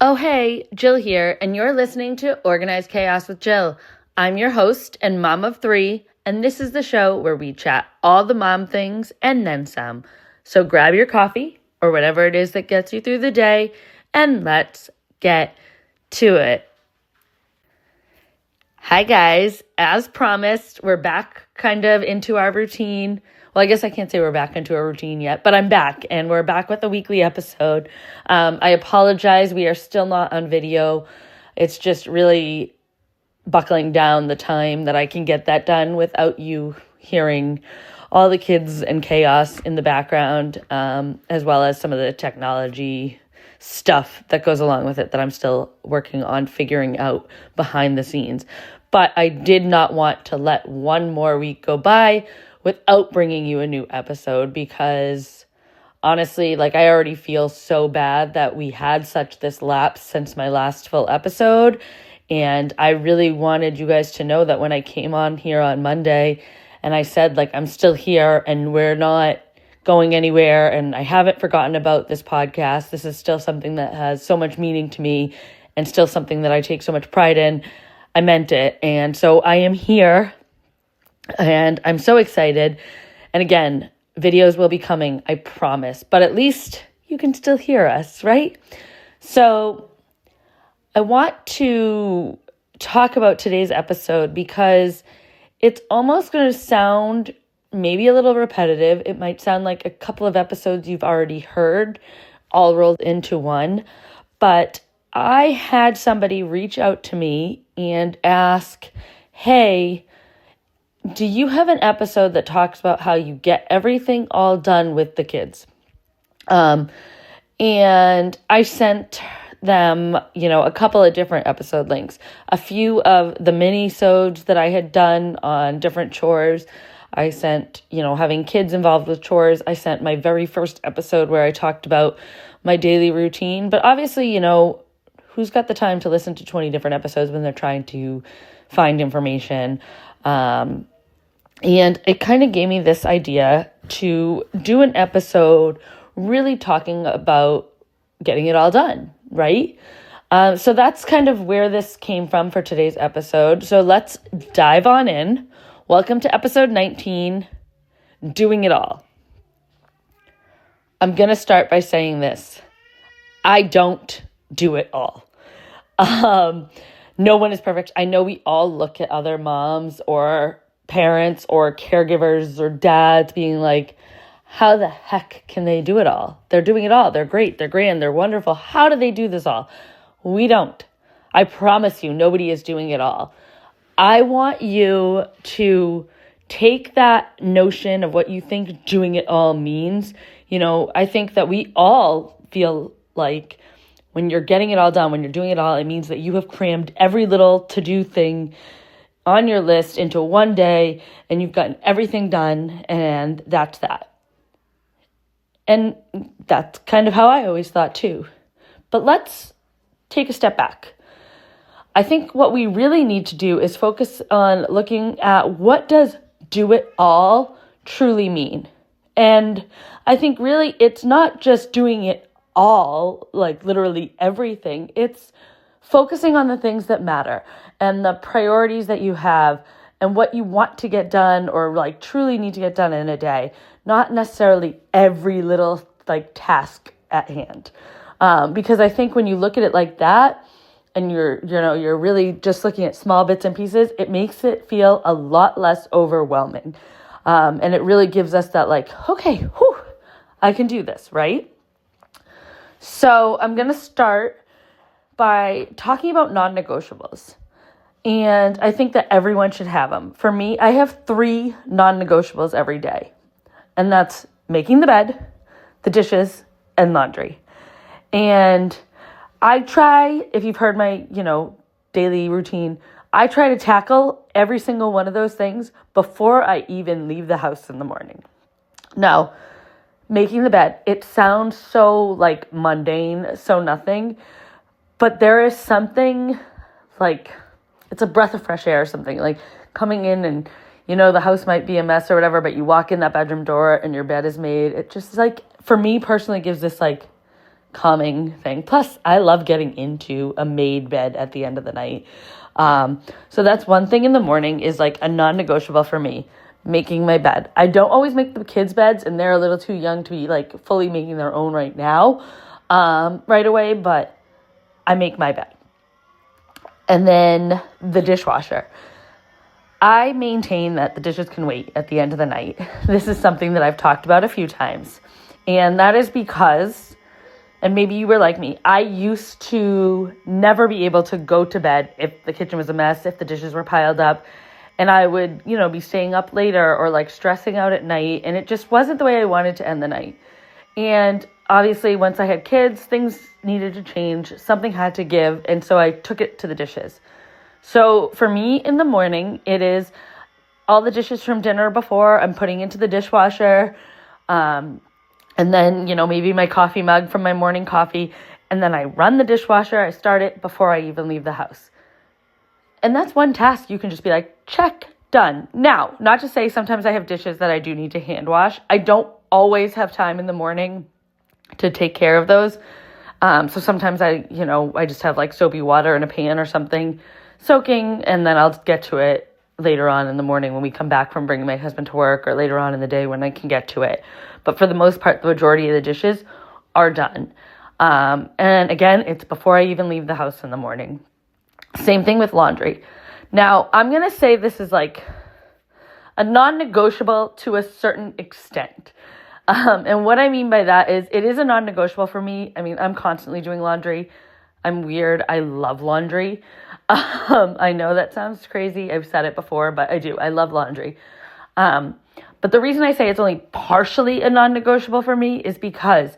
Oh, hey, Jill here, and you're listening to Organized Chaos with Jill. I'm your host and mom of three, and this is the show where we chat all the mom things and then some. So grab your coffee or whatever it is that gets you through the day, and let's get to it. Hi, guys. As promised, we're back kind of into our routine. Well, I guess I can't say we're back into a routine yet, but I'm back, and we're back with a weekly episode. I apologize. We are still not on video. It's just really buckling down the time that I can get that done without you hearing all the kids and chaos in the background, as well as some of the technology stuff that goes along with it that I'm still working on figuring out behind the scenes. But I did not want to let one more week go by without bringing you a new episode because honestly, I already feel so bad that we had such this lapse since my last full episode. And I really wanted you guys to know that when I came on here on Monday and I said, I'm still here and we're not going anywhere and I haven't forgotten about this podcast. This is still something that has so much meaning to me and still something that I take so much pride in. I meant it. And so I am here and I'm so excited. And again, videos will be coming, I promise. But at least you can still hear us, right? So I want to talk about today's episode because it's almost going to sound maybe a little repetitive. It might sound like a couple of episodes you've already heard all rolled into one. But I had somebody reach out to me and ask, hey, do you have an episode that talks about how you get everything all done with the kids? And I sent them, a couple of different episode links, a few of the mini-sodes that I had done on different chores. I sent, having kids involved with chores. I sent my very first episode where I talked about my daily routine. But obviously, who's got the time to listen to 20 different episodes when they're trying to find information? And it kind of gave me this idea to do an episode really talking about getting it all done, right? So that's kind of where this came from for today's episode. So let's dive on in. Welcome to episode 19, Doing It All. I'm going to start by saying this. I don't do it all. No one is perfect. I know we all look at other moms or parents or caregivers or dads being like, how the heck can they do it all? They're doing it all. They're great. They're grand. They're wonderful. How do they do this all? We don't. I promise you, nobody is doing it all. I want you to take that notion of what you think doing it all means. I think that we all feel like when you're getting it all done, when you're doing it all, it means that you have crammed every little to-do thing on your list into one day and you've gotten everything done and that's that. And that's kind of how I always thought too. But let's take a step back. I think what we really need to do is focus on looking at what does do it all truly mean. And I think really it's not just doing it all, literally everything. It's focusing on the things that matter and the priorities that you have and what you want to get done or truly need to get done in a day, not necessarily every little task at hand. Because I think when you look at it like that and you're really just looking at small bits and pieces, it makes it feel a lot less overwhelming. And it really gives us that okay, whew, I can do this, right? So I'm going to start by talking about non-negotiables. And I think that everyone should have them. For me, I have 3 non-negotiables every day. And that's making the bed, the dishes, and laundry. And I try, if you've heard my, daily routine, I try to tackle every single one of those things before I even leave the house in the morning. Now, making the bed, it sounds so mundane, so nothing, but there is something it's a breath of fresh air or something, coming in and, the house might be a mess or whatever, but you walk in that bedroom door and your bed is made. It just for me personally gives this calming thing. Plus, I love getting into a made bed at the end of the night. So that's one thing in the morning is like a non-negotiable for me, making my bed. I don't always make the kids' beds, and they're a little too young to be like fully making their own right now, right away, but I make my bed. And then the dishwasher. I maintain that the dishes can wait at the end of the night. This is something that I've talked about a few times. And that is because, and maybe you were like me, I used to never be able to go to bed if the kitchen was a mess, if the dishes were piled up. And I would, be staying up later or like stressing out at night. And it just wasn't the way I wanted to end the night. And obviously, once I had kids, things needed to change. Something had to give. And so I took it to the dishes. So for me in the morning, it is all the dishes from dinner before I'm putting into the dishwasher. And then, maybe my coffee mug from my morning coffee. And then I run the dishwasher. I start it before I even leave the house. And that's one task you can just be like, check, done. Now, not to say sometimes I have dishes that I do need to hand wash. I don't always have time in the morning to take care of those. So sometimes I just have like soapy water in a pan or something soaking, and then I'll get to it later on in the morning when we come back from bringing my husband to work, or later on in the day when I can get to it. But for the most part, the majority of the dishes are done. And again, it's before I even leave the house in the morning. Same thing with laundry. Now, I'm going to say this is like a non-negotiable to a certain extent. And what I mean by that is it is a non-negotiable for me. I mean, I'm constantly doing laundry. I'm weird. I love laundry. I know that sounds crazy. I've said it before, but I do. I love laundry. But the reason I say it's only partially a non-negotiable for me is because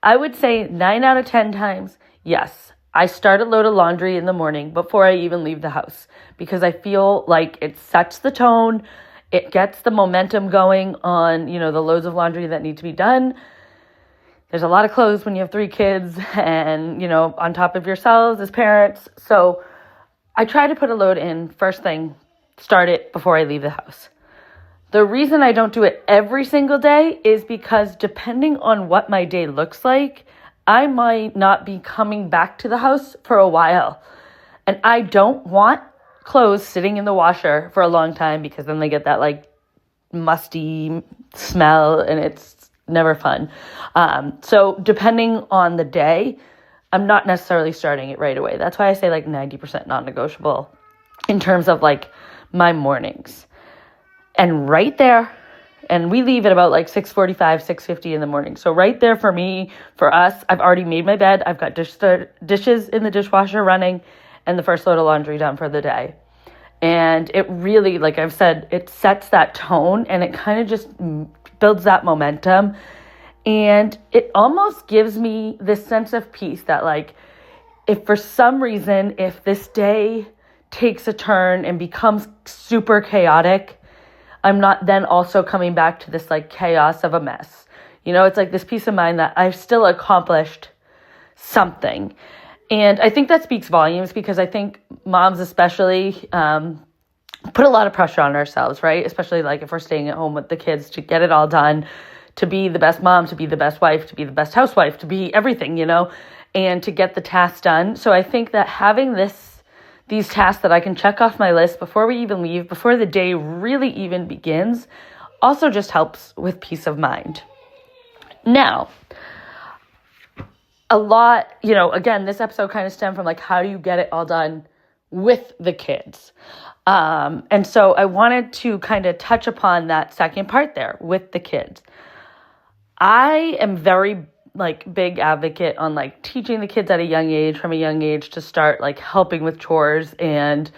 I would say 9 out of 10 times, yes, I start a load of laundry in the morning before I even leave the house, because I feel like it sets the tone. It gets the momentum going on, the loads of laundry that need to be done. There's a lot of clothes when you have 3 kids and, on top of yourselves as parents. So I try to put a load in first thing, start it before I leave the house. The reason I don't do it every single day is because depending on what my day looks like, I might not be coming back to the house for a while. And I don't want clothes sitting in the washer for a long time, because then they get that like musty smell and it's never fun. So depending on the day, I'm not necessarily starting it right away. That's why I say like 90% non-negotiable in terms of like my mornings. And right there, and we leave at about like 6:45, 6:50 in the morning. So right there for me, for us, I've already made my bed. I've got dishes in the dishwasher running and the first load of laundry done for the day. And it really, like I've said, it sets that tone and it kind of just builds that momentum. And it almost gives me this sense of peace that like, if for some reason, if this day takes a turn and becomes super chaotic, I'm not then also coming back to this like chaos of a mess. It's like this peace of mind that I've still accomplished something. And I think that speaks volumes, because I think moms especially put a lot of pressure on ourselves, right? Especially like if we're staying at home with the kids, to get it all done, to be the best mom, to be the best wife, to be the best housewife, to be everything, and to get the tasks done. So I think that having these tasks that I can check off my list before we even leave, before the day really even begins, also just helps with peace of mind. Now, a lot, again, this episode kind of stemmed from like, how do you get it all done with the kids? And so I wanted to kind of touch upon that second part there with the kids. I am very big advocate on like teaching the kids at a young age, from a young age, to start like helping with chores and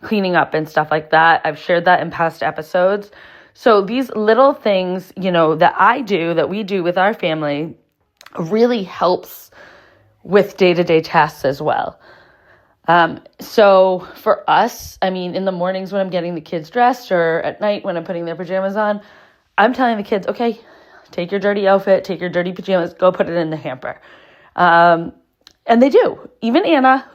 cleaning up and stuff like that. I've shared that in past episodes. So these little things, that we do with our family really helps with day-to-day tasks as well. So for us, in the mornings when I'm getting the kids dressed, or at night when I'm putting their pajamas on, I'm telling the kids, okay, take your dirty outfit, take your dirty pajamas, go put it in the hamper. And they do. Even Anna,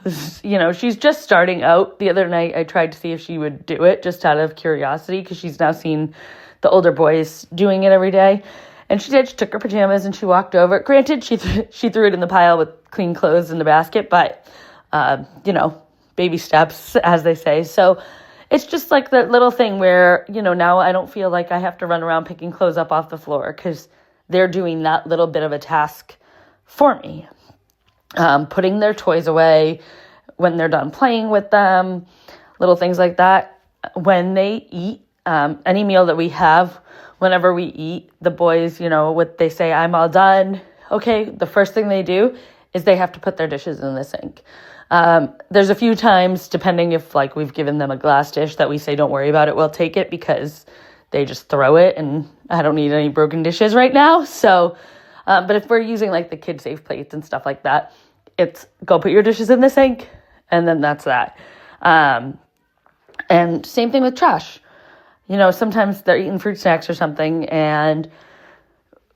she's just starting out. The other night I tried to see if she would do it just out of curiosity, because she's now seen the older boys doing it every day. And she did. She took her pajamas and she walked over. Granted, she threw it in the pile with clean clothes in the basket, but, baby steps, as they say. So it's just like that little thing where, now I don't feel like I have to run around picking clothes up off the floor because they're doing that little bit of a task for me. Putting their toys away when they're done playing with them, little things like that. When they eat, any meal that we have, whenever we eat, the boys, what they say, I'm all done. Okay, the first thing they do is they have to put their dishes in the sink. There's a few times, depending if we've given them a glass dish, that we say, don't worry about it, we'll take it, because they just throw it and I don't need any broken dishes right now. So, but if we're using the kid safe plates and stuff like that, it's go put your dishes in the sink, and then that's that. And same thing with trash. Sometimes they're eating fruit snacks or something, and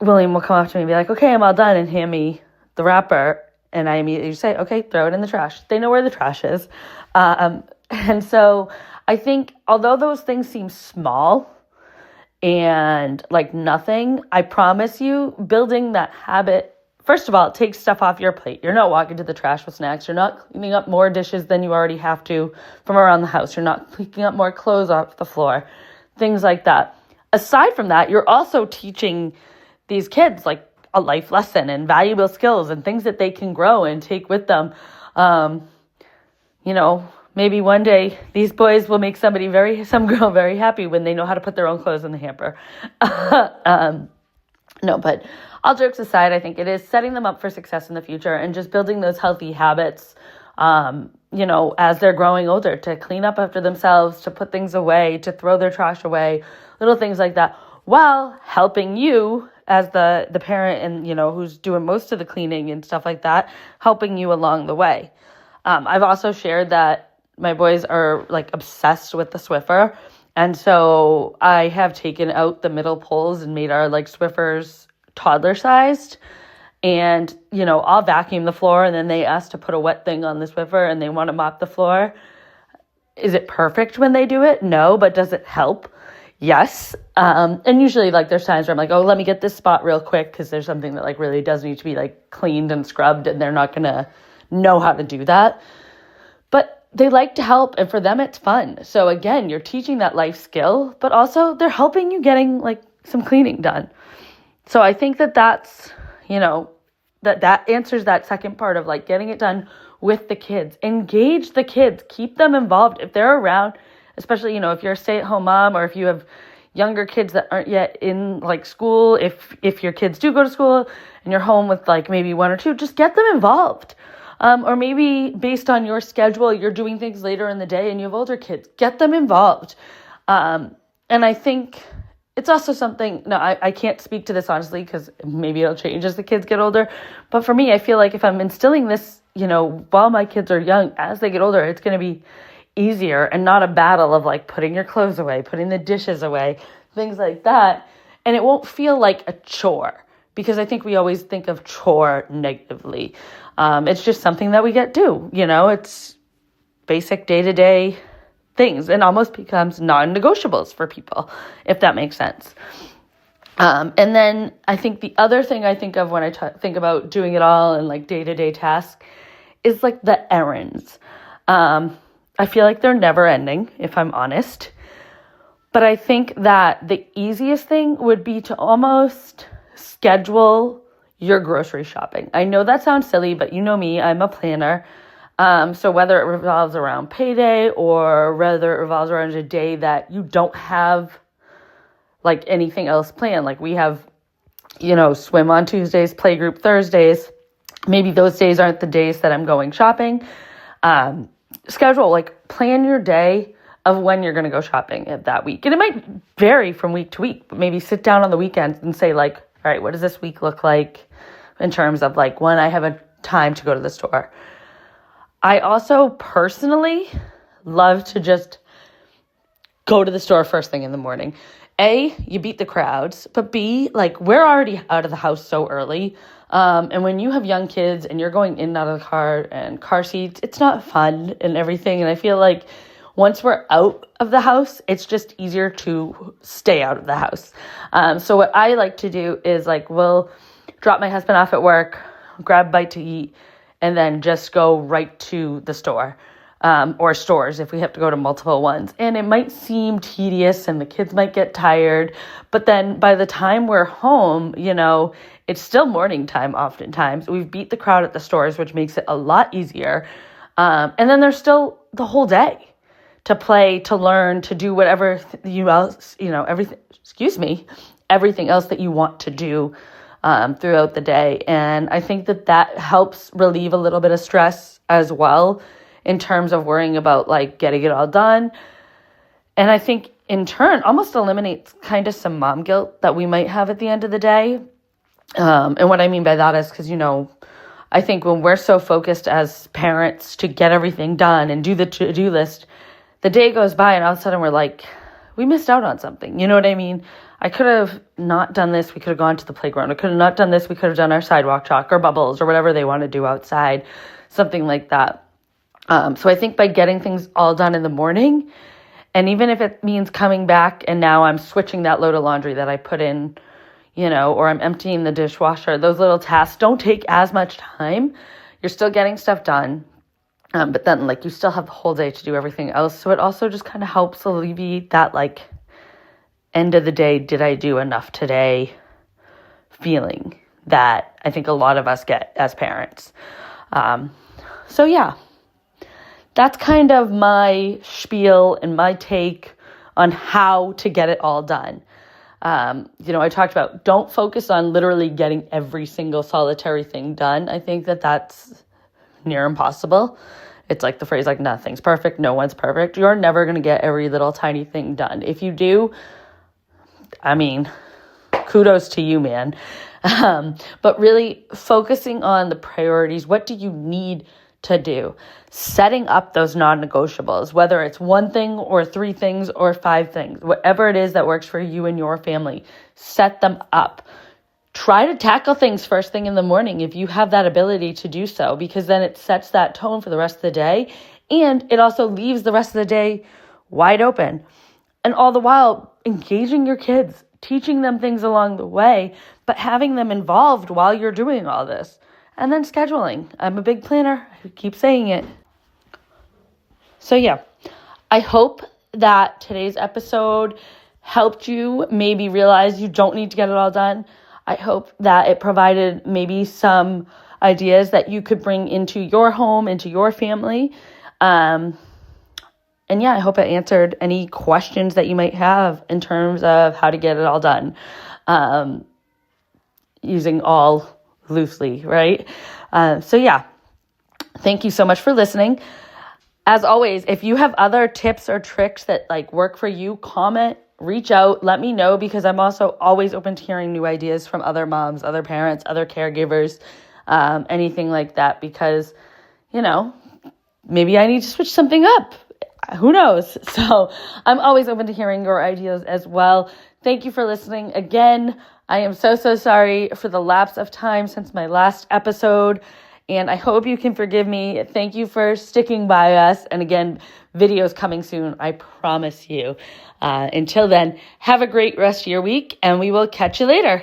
William will come up to me and be like, okay, I'm all done, and hand me the wrapper. And I immediately say, okay, throw it in the trash. They know where the trash is. And so I think although those things seem small and like nothing, I promise you, building that habit, first of all, it takes stuff off your plate. You're not walking to the trash with snacks. You're not cleaning up more dishes than you already have to from around the house. You're not picking up more clothes off the floor, things like that. Aside from that, you're also teaching these kids a life lesson and valuable skills and things that they can grow and take with them. Maybe one day these boys will make some girl very happy when they know how to put their own clothes in the hamper. No, but all jokes aside, I think it is setting them up for success in the future and just building those healthy habits, as they're growing older, to clean up after themselves, to put things away, to throw their trash away, little things like that, while helping you as the parent and, who's doing most of the cleaning and stuff like that, helping you along the way. I've also shared that my boys are obsessed with the Swiffer. And so I have taken out the middle poles and made our Swiffers toddler sized. And, I'll vacuum the floor, and then they ask to put a wet thing on the Swiffer and they want to mop the floor. Is it perfect when they do it? No, but does it help? Yes. And usually there's times where I'm like, oh, let me get this spot real quick, because there's something that really does need to be cleaned and scrubbed, and they're not going to know how to do that. But they like to help, and for them it's fun. So again, you're teaching that life skill, but also they're helping you getting some cleaning done. So I think that's, that answers that second part of getting it done with the kids. Engage the kids, keep them involved if they're around, especially, if you're a stay-at-home mom, or if you have younger kids that aren't yet in school, if your kids do go to school and you're home with maybe one or two, just get them involved. Or maybe based on your schedule, you're doing things later in the day and you have older kids, get them involved. And I think it's also something, I can't speak to this honestly, because maybe it'll change as the kids get older. But for me, I feel if I'm instilling this, while my kids are young, as they get older, it's going to be easier and not a battle of putting your clothes away, putting the dishes away, things like that. And it won't feel like a chore, because I think we always think of chore negatively. It's just something that we get do, it's basic day-to-day things, and almost becomes non-negotiables for people, if that makes sense. And then I think the other thing I think of when I think about doing it all and day-to-day tasks is the errands. I feel they're never ending, if I'm honest. But I think that the easiest thing would be to almost schedule your grocery shopping. I know that sounds silly, but you know me, I'm a planner. So whether it revolves around payday or whether it revolves around a day that you don't have anything else planned, we have, swim on Tuesdays, playgroup Thursdays. Maybe those days aren't the days that I'm going shopping. Schedule, plan your day of when you're going to go shopping that week. And it might vary from week to week, but maybe sit down on the weekends and say all right, what does this week look like in terms of when I have a time to go to the store? I also personally love to just go to the store first thing in the morning. A, you beat the crowds, but B, we're already out of the house so early. And when you have young kids and you're going in and out of the car and car seats, it's not fun and everything. And I feel once we're out of the house, it's just easier to stay out of the house. So what I like to do is like, we'll drop my husband off at work, grab a bite to eat, and then just go right to the store, or stores if we have to go to multiple ones. And it might seem tedious and the kids might get tired, but then by the time we're home, it's still morning time oftentimes. We've beat the crowd at the stores, which makes it a lot easier. And then there's still the whole day to play, to learn, to do whatever everything else that you want to do throughout the day. And I think that helps relieve a little bit of stress as well in terms of worrying about like getting it all done. And I think in turn almost eliminates kind of some mom guilt that we might have at the end of the day. And what I mean by that is because, I think when we're so focused as parents to get everything done and do the to-do list, the day goes by and all of a sudden we're like, we missed out on something. You know what I mean? I could have not done this. We could have gone to the playground. I could have not done this. We could have done our sidewalk chalk or bubbles or whatever they want to do outside, something like that. So I think by getting things all done in the morning, and even if it means coming back and now I'm switching that load of laundry that I put in, or I'm emptying the dishwasher, those little tasks don't take as much time. You're still getting stuff done. But then like you still have the whole day to do everything else. So it also just kind of helps alleviate that like end of the day, did I do enough today feeling that I think a lot of us get as parents. So yeah, that's kind of my spiel and my take on how to get it all done. I talked about don't focus on literally getting every single solitary thing done. I think that's near impossible. It's like the phrase, like nothing's perfect. No one's perfect. You're never going to get every little tiny thing done. If you do, kudos to you, man. But really focusing on the priorities. What do you need to do? Setting up those non-negotiables, whether it's one thing or 3 things or 5 things, whatever it is that works for you and your family, set them up. Try to tackle things first thing in the morning if you have that ability to do so, because then it sets that tone for the rest of the day. And it also leaves the rest of the day wide open. And all the while engaging your kids, teaching them things along the way, but having them involved while you're doing all this. And then scheduling. I'm a big planner. I keep saying it. So yeah, I hope that today's episode helped you maybe realize you don't need to get it all done. I hope that it provided maybe some ideas that you could bring into your home, into your family. And yeah, I hope it answered any questions that you might have in terms of how to get it all done. Using all loosely, right? So yeah, thank you so much for listening. As always, if you have other tips or tricks that like work for you, comment, reach out, let me know, because I'm also always open to hearing new ideas from other moms, other parents, other caregivers, anything like that, because, maybe I need to switch something up. Who knows? So I'm always open to hearing your ideas as well. Thank you for listening again. I am so sorry for the lapse of time since my last episode, and I hope you can forgive me. Thank you for sticking by us. And again, videos coming soon, I promise you. Until then, have a great rest of your week, and we will catch you later.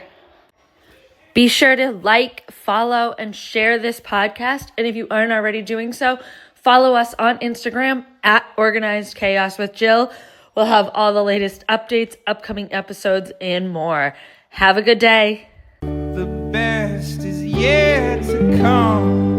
Be sure to like, follow, and share this podcast. And if you aren't already doing so, follow us on Instagram at Organized Chaos with Jill. We'll have all the latest updates, upcoming episodes, and more. Have a good day. The best is yet to come.